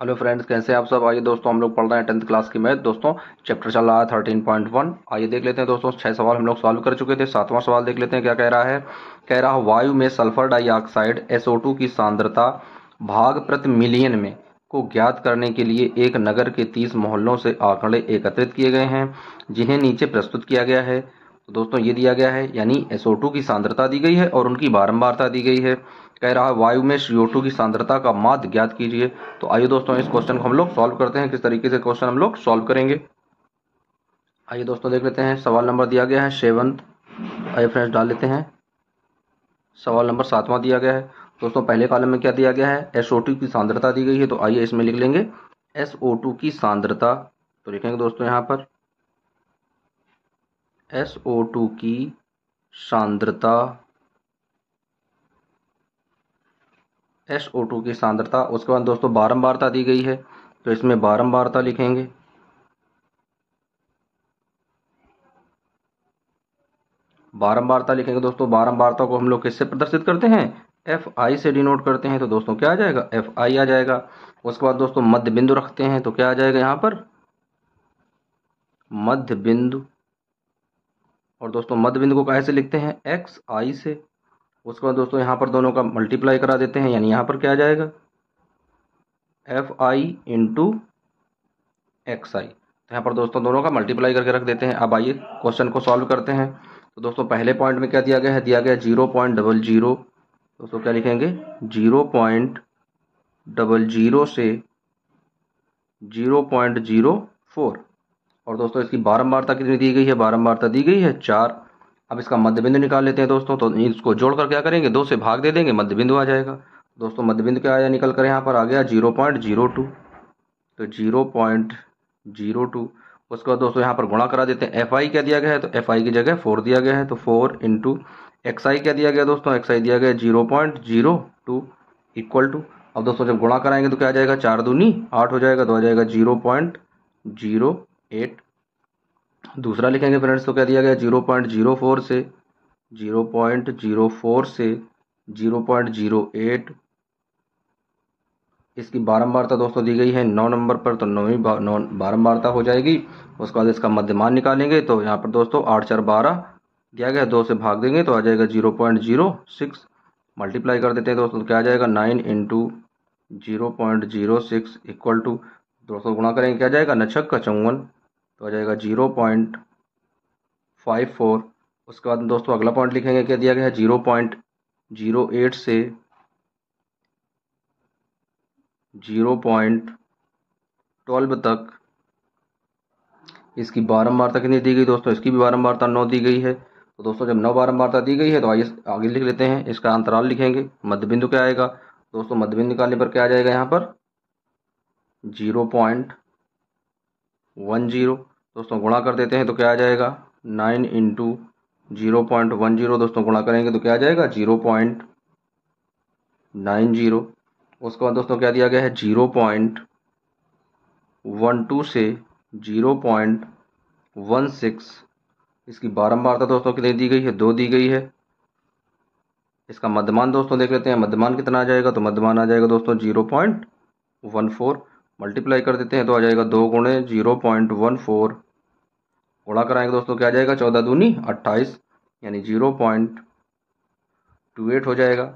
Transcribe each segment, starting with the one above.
Hello friends, कैसे हैं आप सब। आइए दोस्तों, हम लोग पढ़ रहे हैं 10th क्लास की मैथ। दोस्तों चैप्टर चल रहा है 13.1। आइए देख लेते हैं दोस्तों। 6 सवाल हम लोग सॉल्व कर चुके थे। 7वां सवाल देख लेते हैं क्या कह रहा है। कह रहा है वायु में सल्फर डाइऑक्साइड SO2 की सांद्रता भाग प्रति मिलियन में को ज्ञात करने के लिए एक नगर के 30 मोहल्लों से आंकड़े एकत्रित किए गए हैं, जिन्हें नीचे प्रस्तुत किया गया है। तो दोस्तों ये दिया गया है, यानी SO2 की सांद्रता दी गई है और उनकी बारंबारता दी गई है। कह रहा है वायु में CO2 की सांद्रता का माध्य ज्ञात कीजिए। तो आइए दोस्तों, इस क्वेश्चन को हम लोग सॉल्व करते हैं। किस तरीके से क्वेश्चन हम लोग सॉल्व करेंगे, आइए दोस्तों देख लेते हैं। सवाल नंबर दिया गया है 7। आइए फ्रेंड्स डाल लेते हैं। सवाल नंबर 7वां दिया गया है। दोस्तों पहले कॉलम में क्या दिया गया है, SO2 की सांद्रता दी गई है। तो आइए इसमें लिख लेंगे SO2 की सांद्रता। तो लिखेंगे दोस्तों यहाँ पर SO2 की सांद्रता, SO2 की सांद्रता। उसके बाद दोस्तों बारंबारता दी गई है, तो इसमें बारंबारता लिखेंगे। बारंबारता लिखेंगे दोस्तों। बारंबारता को हम लोग किससे प्रदर्शित करते हैं, FI से डिनोट करते हैं। तो दोस्तों क्या आ जाएगा, FI आ जाएगा। उसके बाद दोस्तों मध्य बिंदु रखते हैं, तो क्या आ जाएगा यहाँ पर, मध्य बिंदु। और दोस्तों मध्य बिंदु को कैसे लिखते हैं, XI से। उसके बाद दोस्तों यहाँ पर दोनों का मल्टीप्लाई करा देते हैं, यानी यहाँ पर क्या आ जाएगा, FI इंटू XI। तो यहाँ पर दोस्तों दोनों का मल्टीप्लाई करके रख देते हैं। अब आइए क्वेश्चन को सॉल्व करते हैं। तो दोस्तों पहले पॉइंट में क्या दिया गया है, दिया गया 0.00। दोस्तों क्या लिखेंगे, 0.00 से 0.04। और दोस्तों इसकी बारंबारता कितनी दी गई है, बारंबारता दी गई है 4। अब इसका मध्य बिंदु निकाल लेते हैं दोस्तों। तो इसको जोड़कर क्या करेंगे, 2 से भाग दे देंगे, मध्य बिंदु आ जाएगा। दोस्तों मध्य बिंदु क्या आया निकल कर, यहाँ पर आ गया 0.02। तो 0.02। उसके बाद दोस्तों यहाँ पर गुणा करा देते हैं। FI क्या दिया गया है, तो FI की जगह 4 दिया गया है, तो 4 इंटू XI क्या दिया गया दोस्तों, XI दिया गया 0.02 इक्वल टू। अब दोस्तों जब गुणा कराएंगे तो क्या आ जाएगा, 4 दूनी 8 हो जाएगा, तो आ जाएगा 0.08। दूसरा लिखेंगे फ्रेंड्स, तो क्या दिया गया 0.04 से 0.04 से 0.08। इसकी बारंबारता दोस्तों दी गई है 9 नंबर पर, तो 9वीं बारंबारता हो जाएगी। उसके बाद इसका मध्यमान निकालेंगे, तो यहाँ पर दोस्तों 8 4 12 दिया गया, 2 से भाग देंगे तो आ जाएगा 0.06। मल्टीप्लाई कर देते हैं दोस्तों, तो क्या आ जाएगा 9 इंटू 0.06 इक्वल टू। दोस्तों गुणा करेंगे, क्या जाएगा, 9 छक्का 54, तो आ जाएगा 0.54। उसके बाद दोस्तों अगला पॉइंट लिखेंगे, क्या दिया गया है 0.08 से 0.12 तक। इसकी बारंबारता कितनी दी गई दोस्तों, इसकी भी बारंबारता 9 दी गई है। तो दोस्तों जब 9 बारंबारता दी गई है, तो आइए आगे लिख लेते हैं। इसका अंतराल लिखेंगे। मध्य बिंदु क्या आएगा दोस्तों, मध्य बिंदु निकालने पर क्या आ जाएगा, यहाँ पर 0.10। दोस्तों गुणा कर देते हैं, तो क्या आ जाएगा 9 इंटू 0.10। दोस्तों गुणा करेंगे तो क्या आ जाएगा 0.90। उसके बाद दोस्तों क्या दिया गया है 0.12 से 0.16। इसकी बारंबारता दोस्तों कितनी दी गई है, 2 दी गई है। इसका मध्यमान दोस्तों देख लेते हैं, मध्यमान कितना आ जाएगा, तो मध्यमान आ जाएगा दोस्तों 0.14। मल्टीप्लाई कर देते हैं, तो आ जाएगा 2 गुणे 0.14। गुणा कराएंगे दोस्तों, क्या आ जाएगा 14 दूनी 28, यानी 0.28 हो जाएगा।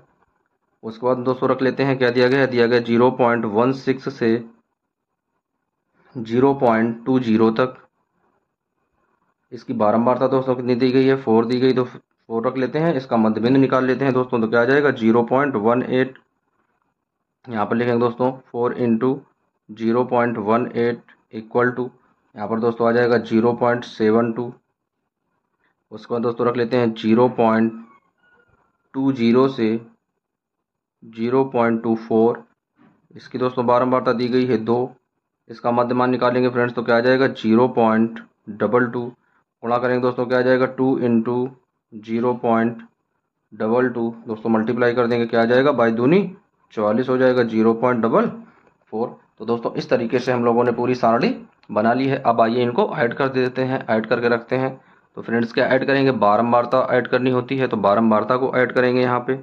उसके बाद दोस्तों रख लेते हैं, क्या दिया गया है, दिया गया 0.16 से 0.20 तक। इसकी बारंबारता दोस्तों कितनी दी गई है, 4 दी गई, तो 4 रख लेते हैं। इसका मध्य बिंदु निकाल लेते हैं दोस्तों, तो क्या आ जाएगा 0.18। यहाँ पर लिखेंगे दोस्तों 4 इंटू 0.18 इक्वल टू, यहाँ पर दोस्तों आ जाएगा 0.72। उसके बाद दोस्तों रख लेते हैं 0.20 से 0.24। इसकी दोस्तों बारंबारता दी गई है 2। इसका मध्यमान निकालेंगे फ्रेंड्स, तो क्या आ जाएगा 0.22। गुणा करेंगे दोस्तों, क्या आ जाएगा 2 इंटू 0.22। दोस्तों मल्टीप्लाई कर देंगे, क्या आ जाएगा, बाई दूनी 44 हो जाएगा, 0.44। तो दोस्तों इस तरीके से हम लोगों ने पूरी सारणी बना ली है। अब आइए इनको ऐड कर देते हैं, ऐड करके रखते हैं। तो फ्रेंड्स क्या ऐड करेंगे, बारंबारता ऐड करनी होती है, तो बारंबारता को ऐड करेंगे यहाँ पे।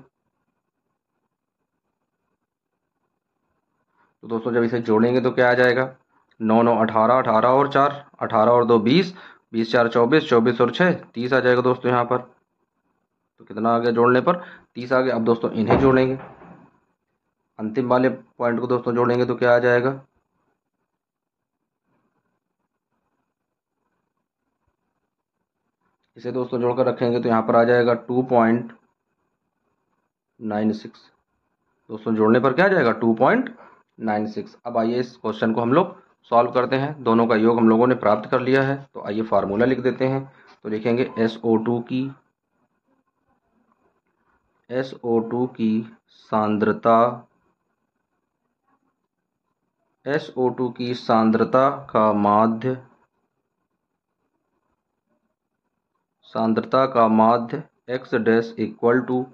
तो दोस्तों जब इसे जोड़ेंगे तो क्या आ जाएगा, 9 9 18, 18 और 4, 18 और 2 20, 20 4 24, 24 और 6 30 आ जाएगा दोस्तों यहाँ पर। तो कितना आ गया जोड़ने पर, 30 आ गया। अब दोस्तों इन्हें जोड़ेंगे, अंतिम वाले पॉइंट को दोस्तों जोड़ेंगे तो क्या आ जाएगा, इसे दोस्तों जोड़कर रखेंगे तो यहाँ पर आ जाएगा 2.96। दोस्तों जोड़ने पर क्या आ जाएगा, 2.96। अब आइए इस क्वेश्चन को हम लोग सॉल्व करते हैं। दोनों का योग हम लोगों ने प्राप्त कर लिया है, तो आइए फार्मूला लिख देते हैं। तो लिखेंगे SO2 की सांद्रता, SO2 की सांद्रता का माध्य x dash equal to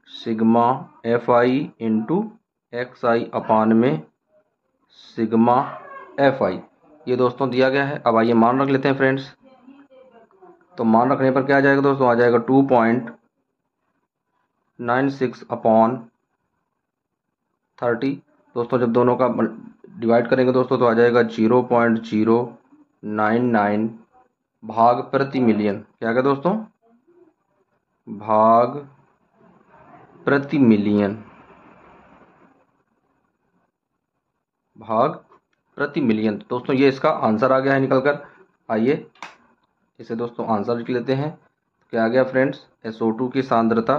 sigma FI into XI upon में सिग्मा FI, ये दोस्तों दिया गया है। अब आइए मान रख लेते हैं फ्रेंड्स। तो मान रखने पर क्या आ जाएगा दोस्तों, आ जाएगा 2.96 अपॉन 30। दोस्तों जब दोनों का डिवाइड करेंगे दोस्तों तो आ जाएगा 0.099 भाग प्रति मिलियन। क्या क्या दोस्तों, भाग प्रति मिलियन, भाग प्रति मिलियन। दोस्तों ये इसका आंसर आ गया है निकल कर। आइए इसे दोस्तों आंसर लिख लेते हैं। क्या आ गया फ्रेंड्स, SO2 की सांद्रता,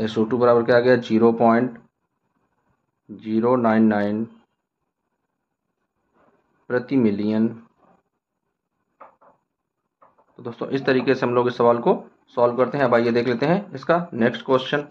SO2 बराबर क्या आ गया, 0.099 प्रति मिलियन। तो दोस्तों इस तरीके से हम लोग इस सवाल को सॉल्व करते हैं। अब आइए देख लेते हैं इसका नेक्स्ट क्वेश्चन।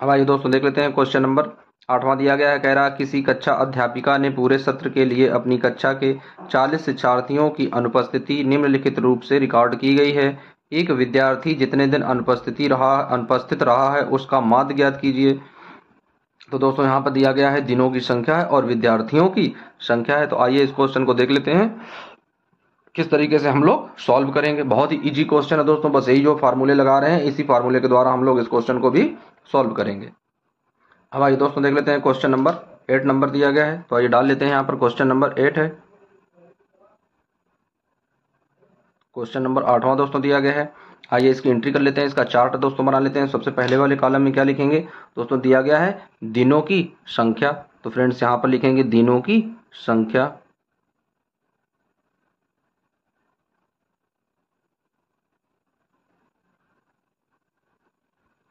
अब आइए दोस्तों देख लेते हैं क्वेश्चन नंबर 8वां दिया गया है। कह रहा किसी कक्षा अध्यापिका ने पूरे सत्र के लिए अपनी कक्षा के 40 शिक्षार्थियों की अनुपस्थिति निम्नलिखित रूप से रिकॉर्ड की गई है। एक विद्यार्थी जितने दिन अनुपस्थित रहा है उसका माध्य ज्ञात कीजिए। तो दोस्तों यहाँ पर दिया गया है दिनों की संख्या है और विद्यार्थियों की संख्या है। तो आइए इस क्वेश्चन को देख लेते हैं किस तरीके से हम लोग सॉल्व करेंगे। बहुत ही इजी क्वेश्चन है दोस्तों, बस यही जो फार्मूले लगा रहे हैं इसी फार्मूले के द्वारा हम लोग इस क्वेश्चन को भी सॉल्व करेंगे। अब आइए दोस्तों देख लेते हैं क्वेश्चन नंबर 8 नंबर दिया गया है। तो आइए डाल लेते हैं यहाँ पर, क्वेश्चन नंबर 8 है। क्वेश्चन नंबर 8वां दोस्तों दिया गया है। आइए इसकी एंट्री कर लेते हैं, इसका चार्ट दोस्तों बना लेते हैं। सबसे पहले वाले कॉलम में क्या लिखेंगे दोस्तों, दिया गया है दिनों की संख्या। तो फ्रेंड्स यहाँ पर लिखेंगे दिनों की संख्या,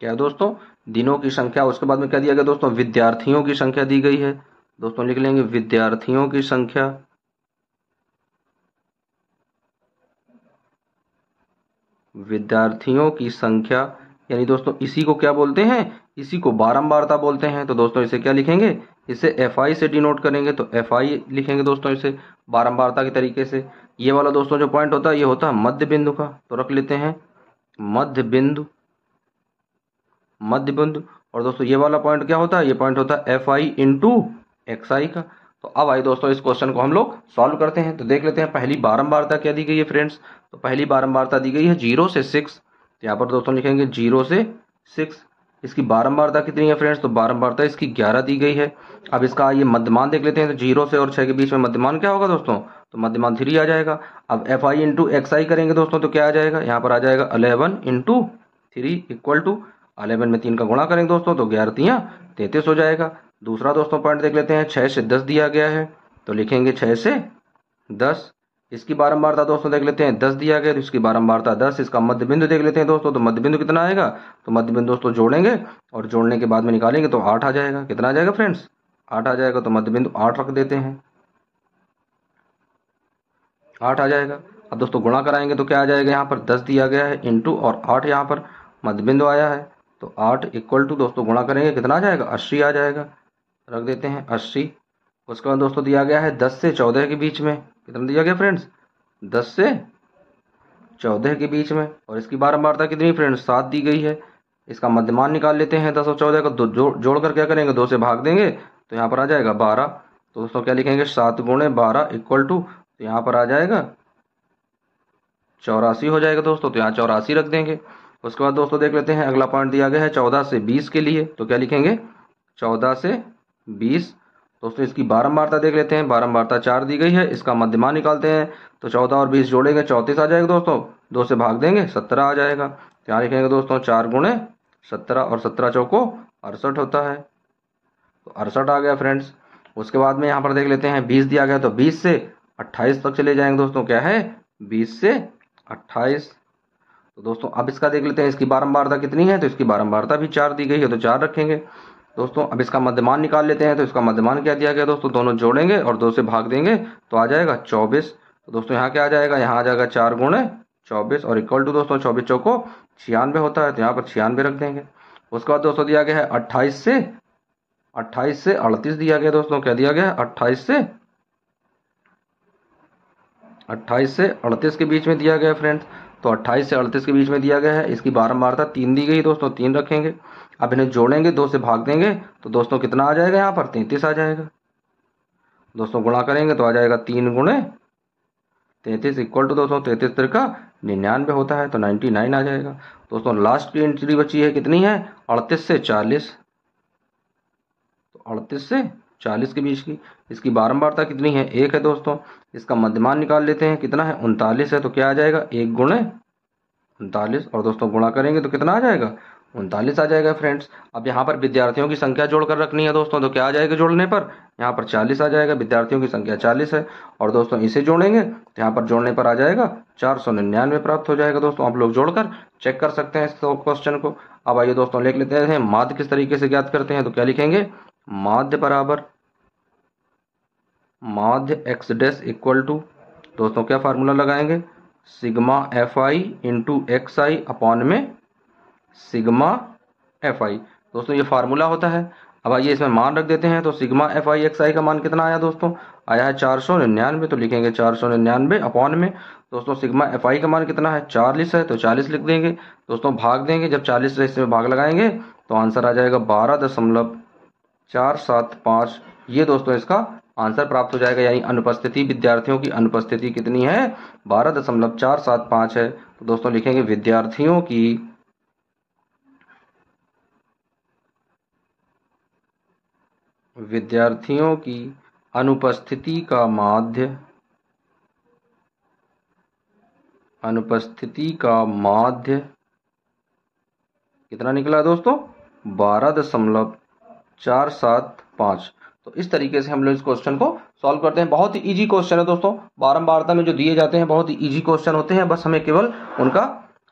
क्या है दोस्तों, दिनों की संख्या। उसके बाद में क्या दिया गया दोस्तों, विद्यार्थियों की संख्या दी गई है। दोस्तों लिख लेंगे विद्यार्थियों की संख्या, विद्यार्थियों की संख्या यानी दोस्तों इसी को क्या बोलते हैं, इसी को बारंबारता बोलते हैं। तो दोस्तों इसे क्या लिखेंगे, इसे FI से डिनोट करेंगे। तो FI लिखेंगे दोस्तों इसे बारंबारता के तरीके से। ये वाला दोस्तों जो पॉइंट होता है ये होता है मध्य बिंदु का, तो रख लेते हैं मध्य बिंदु, मध्य बिंदु। और दोस्तों ये वाला पॉइंट क्या होता है, ये पॉइंट होता है FI इंटू XI का। तो अब आइए दोस्तों इस क्वेश्चन को हम लोग सॉल्व करते हैं। तो देख लेते हैं पहली बारंबारता क्या दी गई है फ्रेंड्स। तो पहली बारंबारता दी गई है 0 से 6। तो यहाँ पर दोस्तों लिखेंगे 0 से 6। इसकी बारंबारता कितनी है फ्रेंड्स, तो बारंबारता इसकी 11 दी गई है। अब इसका ये मध्यमान देख लेते हैं। तो 0 से और 6 के बीच में मध्यमान क्या होगा दोस्तों, तो मध्यमान 3 आ जाएगा। अब FI इंटू XI करेंगे दोस्तों तो क्या आ जाएगा, यहाँ पर आ जाएगा 11 इंटू 3 इक्वल टू 11 में 3 का गुणा करेंगे दोस्तों तो 11 3 33 हो जाएगा। दूसरा दोस्तों पॉइंट देख लेते हैं, 6 से 10 दिया गया है। तो लिखेंगे 6 से 10। इसकी बारंबारता दोस्तों देख लेते हैं, 10 दिया गया तो इसकी बारंबारता 10। इसका मध्य बिंदु देख लेते हैं दोस्तों, तो मध्य बिंदु कितना आएगा, तो मध्य बिंदु दोस्तों जोड़ेंगे और जोड़ने के बाद में निकालेंगे तो 8 आ जाएगा। कितना आ जाएगा फ्रेंड्स, 8 आ जाएगा। तो मध्य बिंदु 8 रख देते हैं, 8 आ जाएगा। अब दोस्तों गुणा कराएंगे तो क्या आ जाएगा, यहाँ पर 10 दिया गया है इंटू और 8 यहाँ पर मध्य बिंदु आया है। तो 8 इक्वल टू दोस्तों गुणा करेंगे कितना आ जाएगा, 80 आ जाएगा। रख देते हैं 80। उसके बाद दोस्तों दिया गया है 10 से 14 के बीच में। कितना दिया गया फ्रेंड्स, 10 से 14 के बीच में। और इसकी बारंबारता कितनी फ्रेंड्स, 7 दी गई है। इसका मध्यमान निकाल लेते हैं, 10 और 14 का जोड़ कर क्या करेंगे, 2 से भाग देंगे तो यहाँ पर आ जाएगा 12। तो दोस्तों क्या लिखेंगे, 7 गुणे 12 इक्वल टू, तो यहाँ पर आ जाएगा 84 हो जाएगा दोस्तों, तो यहाँ 84 रख देंगे। उसके बाद दोस्तों देख लेते हैं अगला पॉइंट दिया गया है 14 से 20 के लिए, तो क्या लिखेंगे 14 से 20। दोस्तों इसकी बारंबारता देख लेते हैं, बारंबारता 4 दी गई है, इसका मध्यमान निकालते हैं तो 14 और 20 जोड़ेंगे 34 आ जाएगा दोस्तों, 2 से भाग देंगे 17 आ जाएगा। यहाँ लिखेंगे दोस्तों 4 गुणे 17 और 17 चौको 68 होता है, तो 68 आ गया फ्रेंड्स। उसके बाद में यहाँ पर देख लेते हैं 20 दिया गया, तो 20 से 28 तक चले जाएंगे दोस्तों, क्या है 20 से 28। तो दोस्तों अब इसका देख लेते हैं इसकी बारंबारता कितनी है, तो इसकी बारंबारता भी 4 दी गई है, तो 4 रखेंगे दोस्तों। अब इसका मध्यमान निकाल लेते हैं, तो इसका मध्यमान क्या दिया गया दोस्तों, दोनों जोड़ेंगे और 2 से भाग देंगे तो आ जाएगा 24। तो दोस्तों यहाँ क्या आ जाएगा, यहाँ आ जाएगा 4 गुणे 24 और इक्वल टू दोस्तों 24 चौको 96 होता है, तो यहाँ पर 96 रख देंगे। उसके बाद दोस्तों दिया गया है 28 से 38 दिया गया दोस्तों, क्या दिया गया है 28 से 38 के बीच में दिया गया फ्रेंड्स, तो 28 से 38 के बीच में दिया गया है। इसकी बारंबारता 3 दी गई दोस्तों, 3 रखेंगे। अब इन्हें जोड़ेंगे 2 से भाग देंगे तो दोस्तों कितना आ जाएगा, यहाँ पर 33 आ जाएगा दोस्तों। गुणा करेंगे तो आ जाएगा 3 गुणे 33 इक्वल टू दोस्तों 33 तिरका 99 होता है, तो 99 आ जाएगा दोस्तों। लास्ट की एंट्री बची है कितनी है 38 से 40, तो 38 से 40 के बीच की। इसकी बारंबारता कितनी है 1 है दोस्तों। इसका मध्यमान निकाल लेते हैं, कितना है 39 है, तो क्या आ जाएगा 1 गुणे 39 और दोस्तों गुणा करेंगे तो कितना आ जाएगा 39 आ जाएगा फ्रेंड्स। अब यहाँ पर विद्यार्थियों की संख्या जोड़कर रखनी है दोस्तों, तो क्या आ जाएगा जोड़ने पर, यहाँ पर 40 आ जाएगा, विद्यार्थियों की संख्या 40 है और दोस्तों इसे जोड़ेंगे तो यहाँ पर जोड़ने पर आ जाएगा 499 प्राप्त हो जाएगा दोस्तों। आप लोग जोड़कर चेक कर सकते हैं इस क्वेश्चन को। अब आइए दोस्तों लिख लेते हैं माध्य किस तरीके से ज्ञात करते हैं, तो क्या लिखेंगे माध्य बराबर माध्य एक्स डैश इक्वल टू दोस्तों क्या फार्मूला लगाएंगे, sigma F I into x I upon में सिग्मा एफ आई दोस्तों, ये फार्मूला होता है। अब आइए इसमें मान रख देते हैं, तो सिग्मा एफ आई एक्स आई का मान कितना आया दोस्तों, आया है 499, तो लिखेंगे 499 अपॉन में दोस्तों सिग्मा एफ आई का मान कितना है 40 है, तो 40 लिख देंगे दोस्तों। भाग देंगे, जब 40 से इसमें भाग लगाएंगे तो आंसर आ जाएगा 12.475। ये दोस्तों इसका आंसर प्राप्त हो जाएगा, यानी अनुपस्थिति विद्यार्थियों की अनुपस्थिति कितनी है 12.475 है। तो दोस्तों लिखेंगे विद्यार्थियों की अनुपस्थिति का माध्य कितना निकला दोस्तों 12.475। तो इस तरीके से हम लोग इस क्वेश्चन को सॉल्व करते हैं। बहुत ही इजी क्वेश्चन है दोस्तों, बारंबारता में जो दिए जाते हैं बहुत ही इजी क्वेश्चन होते हैं, बस हमें केवल उनका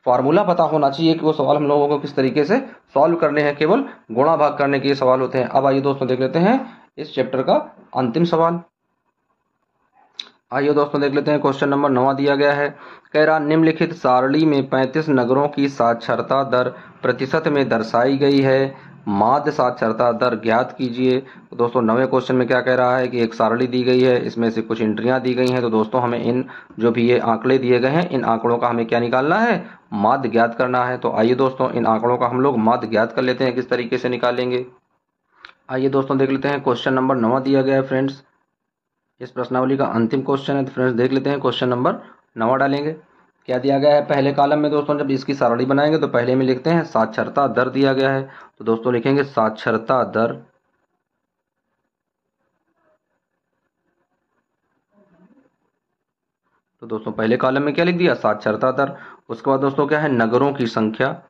फार्मूला पता होना चाहिए कि वो सवाल हम लोगों को किस तरीके से सॉल्व करने हैं, केवल गुणा भाग करने के सवाल होते हैं। अब आइए दोस्तों देख लेते हैं इस चैप्टर का अंतिम सवाल। आइए दोस्तों देख लेते हैं क्वेश्चन नंबर 9 दिया गया है, कह रहा निम्नलिखित सारणी में 35 नगरों की साक्षरता दर प्रतिशत में दर्शाई गई है, माध्य साक्षरता दर ज्ञात कीजिए। तो दोस्तों 9वें क्वेश्चन में क्या कह रहा है कि एक सारणी दी गई है, इसमें से कुछ एंट्रियां दी गई हैं, तो दोस्तों हमें इन जो भी ये आंकड़े दिए गए हैं इन आंकड़ों का हमें क्या निकालना है माध्य ज्ञात करना है। तो आइए दोस्तों इन आंकड़ों का हम लोग माध्य ज्ञात कर लेते हैं, किस तरीके से निकालेंगे। आइए दोस्तों देख लेते हैं क्वेश्चन नंबर 9 दिया गया है फ्रेंड्स, इस प्रश्नावली का अंतिम क्वेश्चन है। तो फ्रेंड्स देख लेते हैं क्वेश्चन नंबर 9 डालेंगे, क्या दिया गया है पहले कॉलम में दोस्तों, जब इसकी सारणी बनाएंगे तो पहले में लिखते हैं साक्षरता दर दिया गया है, तो दोस्तों लिखेंगे साक्षरता दर, तो दोस्तों पहले कॉलम में क्या लिख दिया साक्षरता दर। उसके बाद दोस्तों क्या है नगरों की संख्या,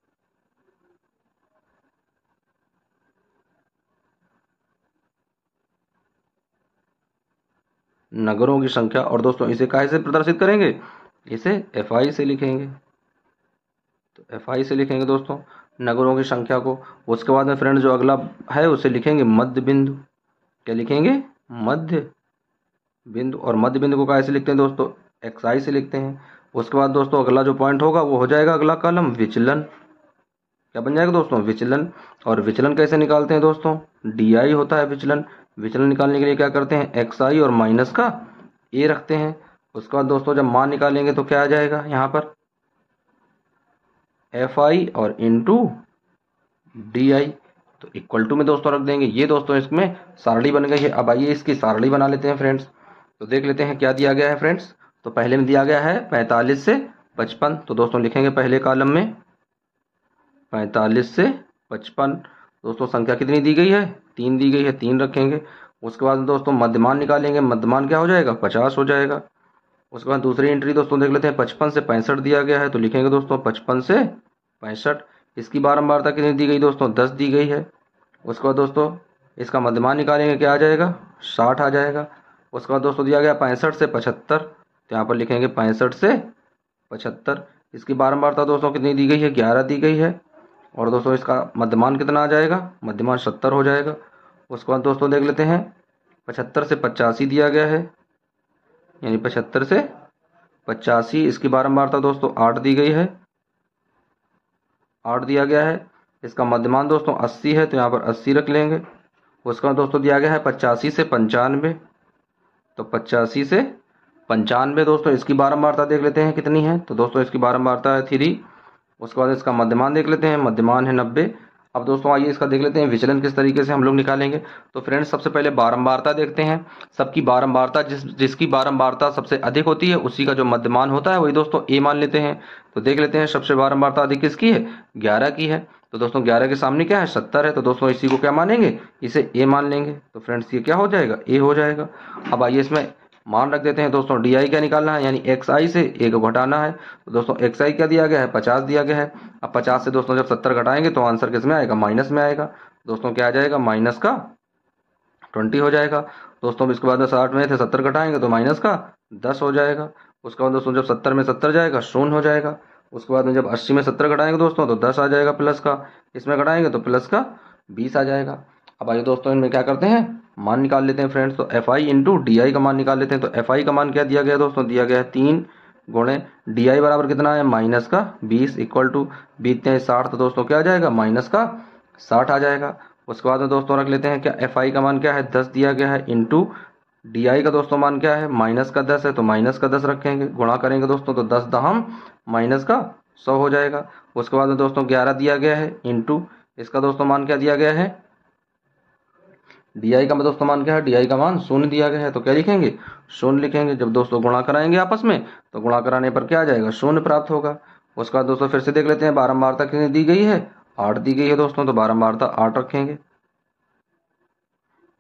नगरों की संख्या, और दोस्तों इसे कैसे प्रदर्शित करेंगे, इसे एफ आई से लिखेंगे, तो एफ आई से लिखेंगे दोस्तों नगरों की संख्या को। उसके बाद में फ्रेंड जो अगला है उसे लिखेंगे मध्य बिंदु, क्या लिखेंगे मध्य बिंदु, और मध्य बिंदु को कैसे लिखते हैं दोस्तों एक्स आई से लिखते हैं। उसके बाद दोस्तों अगला जो पॉइंट होगा वो हो जाएगा अगला कॉलम विचलन, क्या बन जाएगा दोस्तों विचलन, और विचलन कैसे निकालते हैं दोस्तों डी आई होता है विचलन। विचलन निकालने के लिए क्या करते हैं एक्स आई और माइनस का ए रखते हैं। उसके बाद दोस्तों जब मान निकालेंगे तो क्या आ जाएगा यहाँ पर एफ आई और इंटू डी आई, तो इक्वल टू में दोस्तों रख देंगे। ये दोस्तों इसमें सारणी बन गई है। अब आइए इसकी सारणी बना लेते हैं फ्रेंड्स, तो देख लेते हैं क्या दिया गया है फ्रेंड्स। तो पहले में दिया गया है 45 से 55। तो दोस्तों लिखेंगे पहले कॉलम में 45 से 55। दोस्तों संख्या कितनी दी गई है? 3 दी गई है, 3 रखेंगे। उसके बाद दोस्तों मध्यमान निकालेंगे, मध्यमान क्या हो जाएगा? 50 हो जाएगा। उसके बाद दूसरी एंट्री दोस्तों देख लेते हैं, 55 से 65 दिया गया है, तो लिखेंगे दोस्तों 55 से 65। इसकी बारंबारता कितनी दी गई दोस्तों? 10 दी गई है। उसके बाद दोस्तों इसका मध्यमान निकालेंगे, क्या आ जाएगा? 60 आ जाएगा। उसके बाद दोस्तों दिया गया 65 से 75, तो यहाँ पर लिखेंगे 65 से 75। इसकी बारंबारता दोस्तों कितनी दी गई है? 11 दी गई है। और दोस्तों इसका मध्यमान कितना आ जाएगा? मध्यमान 70 हो जाएगा। उसके बाद दोस्तों देख लेते हैं, 75 से 85 दिया गया है, यानी 75 से 85। इसकी बारंबारता दोस्तों 8 दी गई है, 8 दिया गया है। इसका मध्यमान दोस्तों 80 है, तो यहाँ पर 80 रख लेंगे। उसका दोस्तों दिया गया है 85 से 95, तो 85 से 95 दोस्तों इसकी बारंबारता देख लेते हैं कितनी है। तो दोस्तों इसकी बारंबारता है 3। उसके बाद इसका मध्यमान देख लेते हैं, मध्यमान है 90। अब दोस्तों आइए इसका देख लेते हैं विचलन किस तरीके से हम लोग निकालेंगे। तो फ्रेंड्स सबसे पहले बारंबारता देखते हैं। सबकी बारंबारता जिसकी बारंबारता सबसे अधिक होती है उसी का जो मध्यमान होता है वही दोस्तों ए मान लेते हैं। तो देख लेते हैं सबसे बारंबारता अधिक किसकी है? 11 की है। तो दोस्तों 11 के सामने क्या है? 70 है। तो दोस्तों इसी को क्या मानेंगे? इसे ए मान लेंगे। तो फ्रेंड्स ये क्या हो जाएगा? ए हो जाएगा। अब आइए इसमें मान रख देते हैं दोस्तों, डी आई क्या निकालना है, यानी एक्स आई से ए को घटाना है। तो दोस्तों एक्स आई क्या दिया गया है? 50 दिया गया है। अब 50 से दोस्तों जब 70 घटाएंगे तो आंसर किस में आएगा? माइनस में आएगा। दोस्तों क्या आ जाएगा? माइनस का 20 हो जाएगा। दोस्तों इसके बाद में 60 में थे 70 घटाएंगे तो माइनस का 10 हो जाएगा। उसके बाद दोस्तों जब 70 में 70 जाएगा 0 हो जाएगा। उसके बाद में जब 80 में 70 घटाएंगे दोस्तों तो 10 आ जाएगा प्लस का, इसमें घटाएंगे तो प्लस का 20 आ जाएगा। अब आइए दोस्तों इनमें क्या करते हैं, मान निकाल लेते हैं फ्रेंड्स। तो F I into D I का मान निकाल लेते हैं। तो एफ आई का मान क्या दिया गया दोस्तों? दिया गया है 3 गुणे डी आई बराबर कितना है? माइनस का 20 इक्वल टू 20 हैं 60, तो दोस्तों क्या आ जाएगा? माइनस का 60 आ जाएगा। उसके बाद में दोस्तों रख लेते हैं क्या, एफ आई का मान क्या है? 10 दिया गया है, इंटू डी आई का दोस्तों मान क्या है? माइनस का 10 है, तो माइनस का 10 रखेंगे। गुणा करेंगे दोस्तों तो 10 दहम माइनस का 100 हो जाएगा। उसके बाद में दोस्तों 11 दिया गया है, इंटू इसका दोस्तों मान क्या दिया गया है? डी आई का दोस्तों मान क्या है? डी आई का मान 0 दिया गया है, तो क्या लिखेंगे? 0 लिखेंगे। जब दोस्तों गुणा कराएंगे आपस में तो गुणा कराने पर क्या आ जाएगा? 0 प्राप्त होगा। उसके बाद दोस्तों फिर से देख लेते हैं, बारंबारता कितनी दी गई है? 8 दी गई है दोस्तों, तो बारंबारता 8 रखेंगे,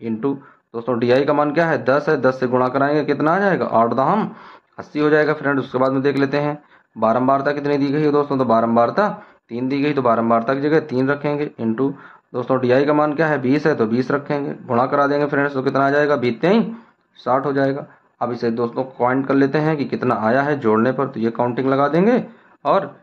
इंटू दोस्तों डी आई का मान क्या है? 10 है, 10 से गुणा कराएंगे कितना आ जाएगा? 8 दहम 80 हो जाएगा फ्रेंड। उसके बाद में देख लेते हैं बारंबारता कितनी दी गई है दोस्तों? तो बारंबारता 3 दी गई, तो बारंबारता की जगह 3 रखेंगे, इंटू दोस्तों डी आई का मान क्या है? 20 है, तो 20 रखेंगे। गुणा करा देंगे फ्रेंड्स तो कितना आ जाएगा? बीतते ही 60 हो जाएगा। अब इसे दोस्तों काउंट कर लेते हैं कि कितना आया है जोड़ने पर। तो ये काउंटिंग लगा देंगे और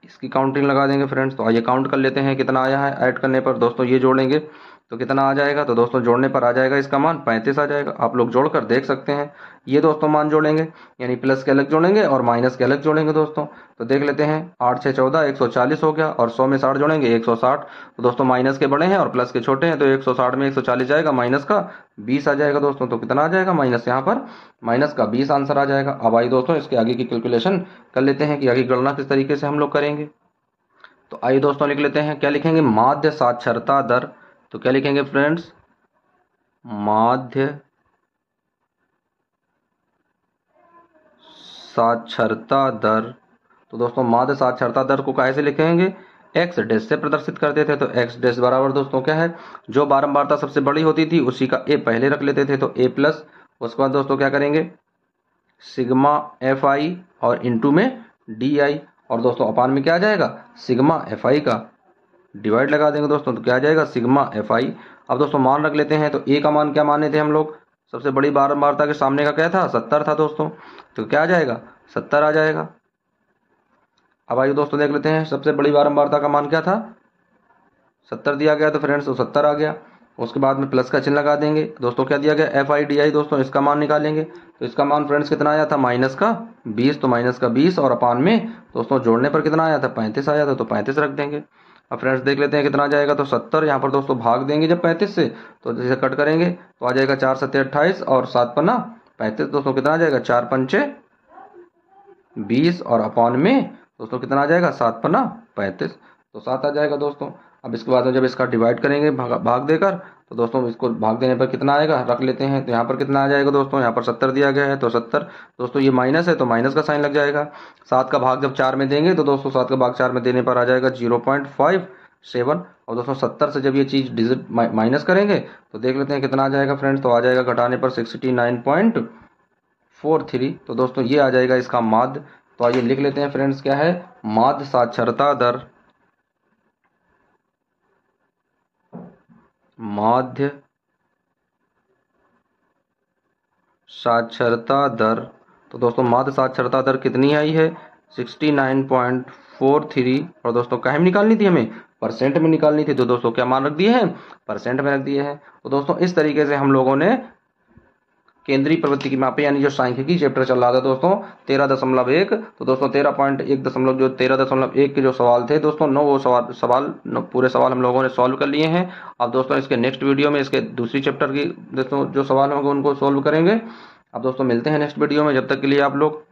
इसकी काउंटिंग लगा देंगे फ्रेंड्स। तो आइए काउंट कर लेते हैं कितना आया है ऐड करने पर। दोस्तों ये जोड़ेंगे तो कितना आ जाएगा? तो दोस्तों जोड़ने पर आ जाएगा इसका मान 35 आ जाएगा। आप लोग जोड़कर देख सकते हैं। ये दोस्तों मान जोड़ेंगे, यानी प्लस के अलग जोड़ेंगे और माइनस के अलग जोड़ेंगे दोस्तों। तो देख लेते हैं, 8 6 14 140 हो गया, और 100 में 60 जोड़ेंगे 160। तो दोस्तों माइनस के बड़े हैं और प्लस के छोटे हैं, तो 160 में 140 जाएगा, माइनस का 20 आ जाएगा दोस्तों। तो कितना आ जाएगा? माइनस, यहाँ पर माइनस का 20 आंसर आ जाएगा। अब आइए दोस्तों इसके आगे की कैलकुलेशन कर लेते हैं कि आगे गणना किस तरीके से हम लोग करेंगे। तो आइए दोस्तों लिख लेते हैं, क्या लिखेंगे? माध्य साक्षरता दर। तो क्या लिखेंगे फ्रेंड्स? माध्य साक्षरता दर। तो दोस्तों माध्य साक्षरता दर को कैसे लिखेंगे? एक्स डैश से प्रदर्शित करते थे। तो एक्स डैश बराबर दोस्तों क्या है? जो बारंबारता सबसे बड़ी होती थी उसी का ए पहले रख लेते थे, तो ए प्लस। उसके बाद दोस्तों क्या करेंगे? सिग्मा एफ आई और इंटू में डी आई, और दोस्तों अपान में क्या आ जाएगा? सिग्मा एफ आई का डिवाइड लगा देंगे दोस्तों, तो क्या आ जाएगा? Sigma F I. अब दोस्तों मान रख लेते हैं। तो ए का मान क्या माने थे हम लोग? सबसे बड़ी बारंबारता के सामने का क्या था? 70 था दोस्तों, तो क्या आ जाएगा? 70 आ जाएगा। अब आइए दोस्तों देख लेते हैं, सबसे बड़ी बारंबारता का मान क्या था? 70 दिया गया, तो फ्रेंड्स तो 70 आ गया। उसके बाद में प्लस का चिन्ह लगा देंगे दोस्तों। क्या दिया गया? एफ आई डी आई दोस्तों, इसका मान निकालेंगे। तो इसका मान फ्रेंड्स कितना आया था? माइनस का 20, तो माइनस का 20 और अपान में दोस्तों जोड़ने पर कितना आया था? 35 आया था, तो 35 रख देंगे। अब फ्रेंड्स देख लेते हैं कितना आ जाएगा। तो 70 यहाँ पर दोस्तों भाग देंगे जब 35 से, तो जैसे कट करेंगे तो आ जाएगा 4 7 28 और 7 पन्ना 35 दोस्तों, कितना आ जाएगा? 4 पंचे 20 और अपान में दोस्तों कितना आ जाएगा? 7 पन्ना 35, तो 7 आ जाएगा दोस्तों। अब इसके बाद में जब इसका डिवाइड करेंगे भाग देकर, तो दोस्तों इसको भाग देने पर कितना आएगा रख लेते हैं। तो यहाँ पर कितना आ जाएगा दोस्तों, यहाँ पर 70 दिया गया है तो 70। दोस्तों ये माइनस है तो माइनस का साइन लग जाएगा। 7 का भाग जब 4 में देंगे तो दोस्तों 7 का भाग 4 में देने पर आ जाएगा 0.57। और दोस्तों 70 से जब ये चीज़ डिजिट माइनस करेंगे तो देख लेते हैं कितना आ जाएगा फ्रेंड्स। तो आ जाएगा घटाने पर 69.43। तो दोस्तों ये आ जाएगा इसका माध्य। तो आइए लिख लेते हैं फ्रेंड्स, क्या है माध्य साक्षरता दर। माध्य साक्षरता दर। तो दोस्तों माध्य साक्षरता दर कितनी आई है 69.43। और दोस्तों काहे में निकालनी थी, हमें परसेंट में निकालनी थी। तो दोस्तों क्या मान रख दिए हैं, परसेंट में रख दिए हैं। तो दोस्तों इस तरीके से हम लोगों ने केंद्रीय प्रवृत्ति की मापे यानी जो सांख्यिकी चैप्टर चल रहा था दोस्तों 13.1। तो दोस्तों 13.1 के जो सवाल थे दोस्तों वो सवाल पूरे सवाल हम लोगों ने सॉल्व कर लिए हैं। अब दोस्तों इसके नेक्स्ट वीडियो में इसके दूसरी चैप्टर की दोस्तों जो सवाल होंगे उनको सॉल्व करेंगे। अब दोस्तों मिलते हैं नेक्स्ट वीडियो में, जब तक के लिए आप लोग